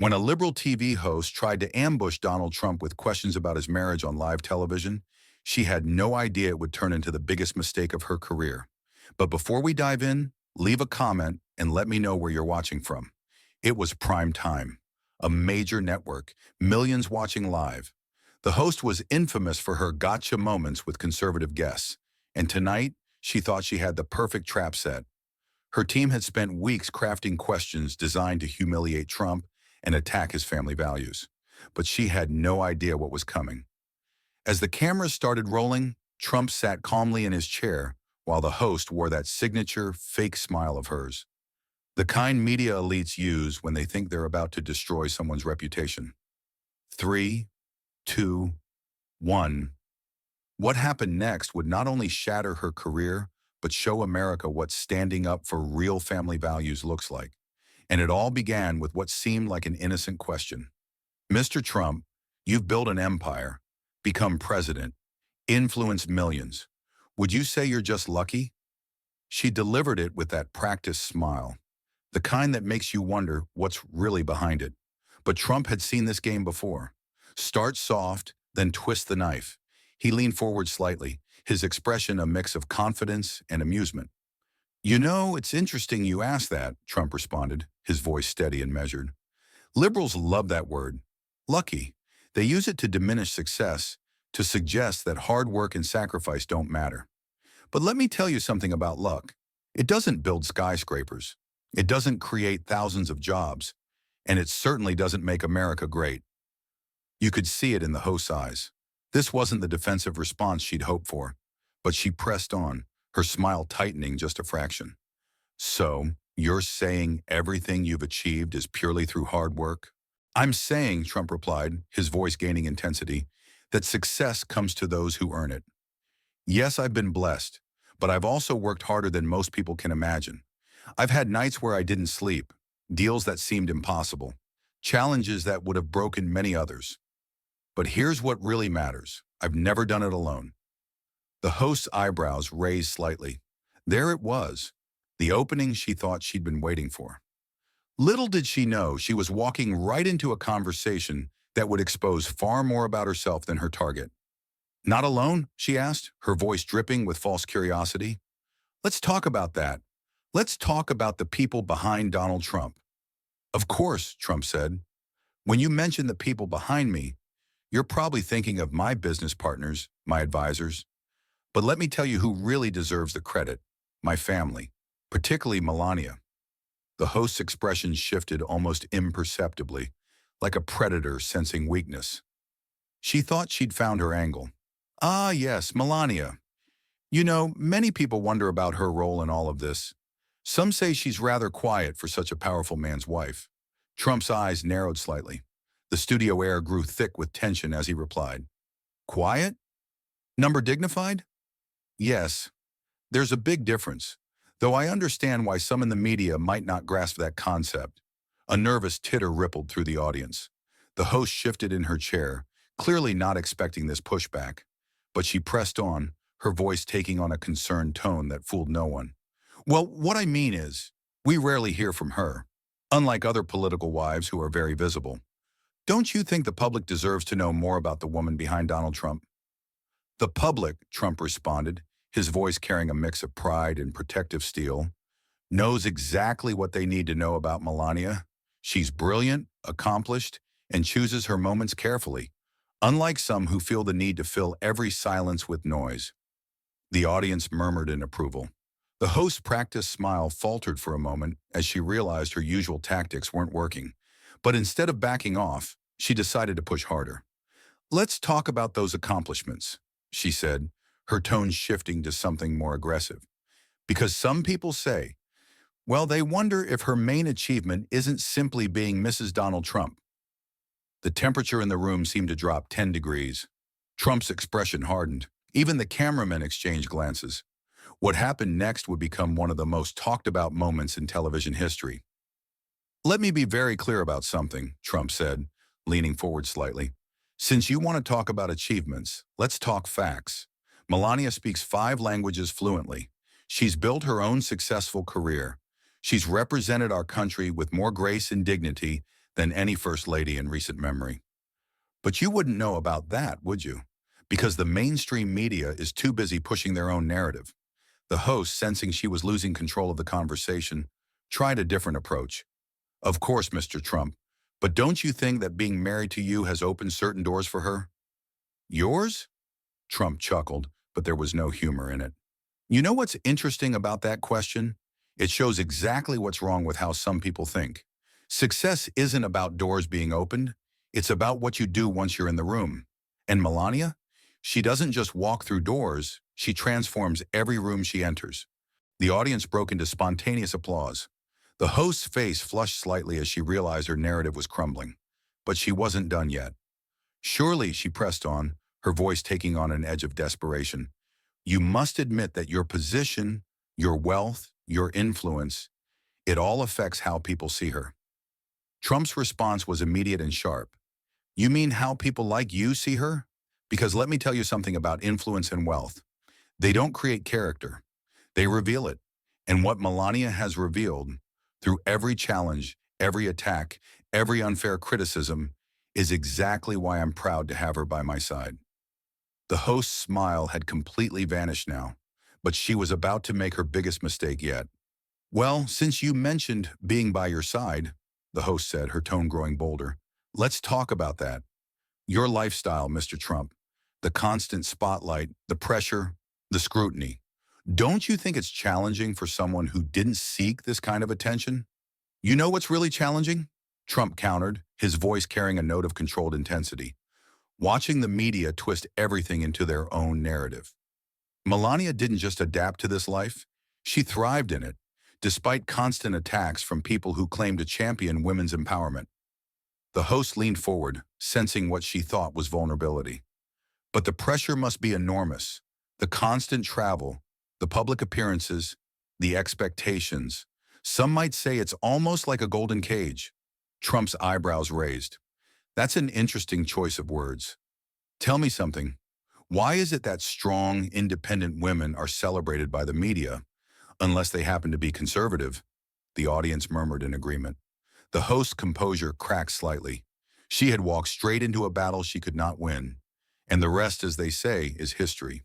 When a liberal TV host tried to ambush Donald Trump with questions about his marriage on live television, she had no idea it would turn into the biggest mistake of her career. But before we dive in, leave a comment and let me know where you're watching from. It was prime time, a major network, millions watching live. The host was infamous for her gotcha moments with conservative guests, and tonight she thought she had the perfect trap set. Her team had spent weeks crafting questions designed to humiliate Trump and attack his family values. But she had no idea what was coming. As the cameras started rolling, Trump sat calmly in his chair while the host wore that signature fake smile of hers. The kind media elites use when they think they're about to destroy someone's reputation. 3, 2, 1. What happened next would not only shatter her career, but show America what standing up for real family values looks like. And it all began with what seemed like an innocent question. Mr. Trump, you've built an empire, become president, influenced millions. Would you say you're just lucky? She delivered it with that practiced smile, the kind that makes you wonder what's really behind it. But Trump had seen this game before. Start soft, then twist the knife. He leaned forward slightly, his expression a mix of confidence and amusement. You know, it's interesting you asked that, Trump responded, his voice steady and measured. Liberals love that word, lucky. They use it to diminish success, to suggest that hard work and sacrifice don't matter. But let me tell you something about luck. It doesn't build skyscrapers. It doesn't create thousands of jobs. And it certainly doesn't make America great. You could see it in the host's eyes. This wasn't the defensive response she'd hoped for, but she pressed on, her smile tightening just a fraction. So, you're saying everything you've achieved is purely through hard work? I'm saying, Trump replied, his voice gaining intensity, that success comes to those who earn it. Yes, I've been blessed, but I've also worked harder than most people can imagine. I've had nights where I didn't sleep, deals that seemed impossible, challenges that would have broken many others. But here's what really matters. I've never done it alone. The host's eyebrows raised slightly. There it was, the opening she thought she'd been waiting for. Little did she know she was walking right into a conversation that would expose far more about herself than her target. Not alone? She asked, her voice dripping with false curiosity. Let's talk about that. Let's talk about the people behind Donald Trump. Of course, Trump said. When you mention the people behind me, you're probably thinking of my business partners, my advisors. But let me tell you who really deserves the credit, my family, particularly Melania. The host's expression shifted almost imperceptibly, like a predator sensing weakness. She thought she'd found her angle. Ah, yes, Melania. You know, many people wonder about her role in all of this. Some say she's rather quiet for such a powerful man's wife. Trump's eyes narrowed slightly. The studio air grew thick with tension as he replied. Quiet? Number dignified? Yes. There's a big difference, though I understand why some in the media might not grasp that concept. A nervous titter rippled through the audience. The host shifted in her chair, clearly not expecting this pushback. But she pressed on, her voice taking on a concerned tone that fooled no one. Well, what I mean is, we rarely hear from her, unlike other political wives who are very visible. Don't you think the public deserves to know more about the woman behind Donald Trump? The public, Trump responded, his voice carrying a mix of pride and protective steel, knows exactly what they need to know about Melania. She's brilliant, accomplished, and chooses her moments carefully, unlike some who feel the need to fill every silence with noise. The audience murmured in approval. The host's practiced smile faltered for a moment as she realized her usual tactics weren't working. But instead of backing off, she decided to push harder. Let's talk about those accomplishments, she said, her tone shifting to something more aggressive. Because some people say, well, they wonder if her main achievement isn't simply being Mrs. Donald Trump. The temperature in the room seemed to drop 10 degrees. Trump's expression hardened. Even the cameramen exchanged glances. What happened next would become one of the most talked about moments in television history. Let me be very clear about something, Trump said, leaning forward slightly. Since you want to talk about achievements, let's talk facts. Melania speaks 5 languages fluently. She's built her own successful career. She's represented our country with more grace and dignity than any first lady in recent memory. But you wouldn't know about that, would you? Because the mainstream media is too busy pushing their own narrative. The host, sensing she was losing control of the conversation, tried a different approach. Of course, Mr. Trump, but don't you think that being married to you has opened certain doors for her? Yours? Trump chuckled, but there was no humor in it. You know what's interesting about that question? It shows exactly what's wrong with how some people think. Success isn't about doors being opened. It's about what you do once you're in the room. And Melania? She doesn't just walk through doors, she transforms every room she enters. The audience broke into spontaneous applause. The host's face flushed slightly as she realized her narrative was crumbling. But she wasn't done yet. Surely, she pressed on, her voice taking on an edge of desperation. You must admit that your position, your wealth, your influence, it all affects how people see her. Trump's response was immediate and sharp. You mean how people like you see her? Because let me tell you something about influence and wealth. They don't create character. They reveal it. And what Melania has revealed, through every challenge, every attack, every unfair criticism, is exactly why I'm proud to have her by my side. The host's smile had completely vanished now, but she was about to make her biggest mistake yet. Well, since you mentioned being by your side, the host said, her tone growing bolder, let's talk about that. Your lifestyle, Mr. Trump, the constant spotlight, the pressure, the scrutiny. Don't you think it's challenging for someone who didn't seek this kind of attention? You know what's really challenging? Trump countered, his voice carrying a note of controlled intensity. Watching the media twist everything into their own narrative. Melania didn't just adapt to this life, she thrived in it, despite constant attacks from people who claimed to champion women's empowerment. The host leaned forward, sensing what she thought was vulnerability. But the pressure must be enormous. The constant travel, the public appearances, the expectations. Some might say it's almost like a golden cage. Trump's eyebrows raised. That's an interesting choice of words. Tell me something. Why is it that strong, independent women are celebrated by the media, unless they happen to be conservative? The audience murmured in agreement. The host's composure cracked slightly. She had walked straight into a battle she could not win. And the rest, as they say, is history.